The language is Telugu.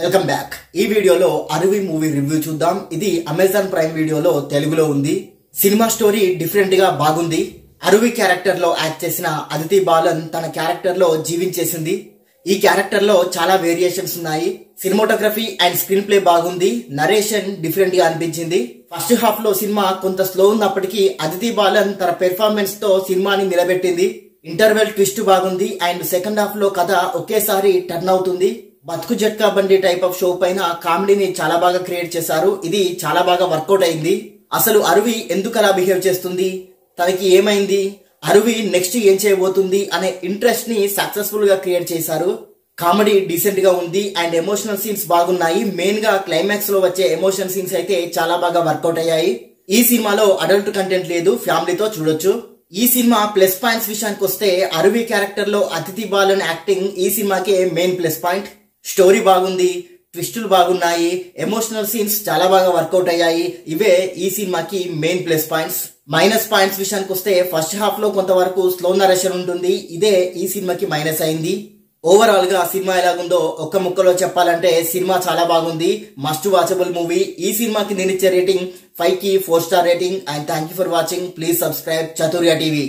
Welcome back. ఈ వీడియోలో అరువి మూవీ రివ్యూ చూద్దాం. ఇది అమెజాన్ ప్రైమ్ వీడియోలో తెలుగులో ఉంది. సినిమా స్టోరీ డిఫరెంట్ గా బాగుంది. అరువి క్యారెక్టర్ లో యాక్ట్ చేసిన అదితి బాలన్ తన క్యారెక్టర్ లో జీవించేసింది. ఈ క్యారెక్టర్ లో చాలా వేరియేషన్స్ ఉన్నాయి. సినిమాటోగ్రఫీ అండ్ స్క్రీన్ ప్లే బాగుంది. నరేషన్ డిఫరెంట్ గా అనిపించింది. ఫస్ట్ హాఫ్ లో సినిమా కొంత స్లో ఉన్నప్పటికీ అదితి బాలన్ తన పెర్ఫార్మెన్స్ తో సినిమాని నిలబెట్టింది. ఇంటర్వెల్ ట్విస్ట్ బాగుంది అండ్ సెకండ్ హాఫ్ లో కథ ఒకేసారి టర్న్ అవుతుంది. బతుకు జట్కా బండి టైప్ ఆఫ్ షో పైన కామెడీని చాలా బాగా క్రియేట్ చేశారు. ఇది చాలా బాగా వర్కౌట్ అయింది. అసలు అరువి ఎందుకు అలా బిహేవ్ చేస్తుంది, తనకి ఏమైంది, అరువి నెక్స్ట్ ఏం చేయబోతుంది అనే ఇంట్రెస్ట్ ని సక్సెస్ఫుల్ గా క్రియేట్ చేశారు. కామెడీ డీసెంట్ గా ఉంది అండ్ ఎమోషనల్ సీన్స్ బాగున్నాయి. మెయిన్ గా క్లైమాక్స్ లో వచ్చే ఎమోషనల్ సీన్స్ అయితే చాలా బాగా వర్కౌట్ అయ్యాయి. ఈ సినిమాలో అడల్ట్ కంటెంట్ లేదు, ఫ్యామిలీతో చూడొచ్చు. ఈ సినిమా ప్లస్ పాయింట్స్ విషయానికి వస్తే అరువి క్యారెక్టర్ లో అదితి బాలన్ యాక్టింగ్ ఈ సినిమాకే మెయిన్ ప్లస్ పాయింట్. స్టోరీ బాగుంది, ట్విస్టులు బాగున్నాయి, ఎమోషనల్ సీన్స్ చాలా బాగా వర్కౌట్ అయ్యాయి. ఇవే ఈ సినిమాకి main plus points. Minus points విషయానికి వస్తే ఫస్ట్ హాఫ్ లో కొంతవరకు స్లో నరేషన్ ఉంటుంది. ఇదే ఈ సినిమాకి మైనస్ అయింది. ఓవరాల్ గా సినిమా ఎలాగుందో ఒక్క ముక్కలో చెప్పాలంటే సినిమా చాలా బాగుంది. Must watchable movie. ఈ సినిమాకి నేను ఇచ్చే రేటింగ్ 5 కి 4 star rating. And thank you for watching. Please subscribe చతుర్య TV.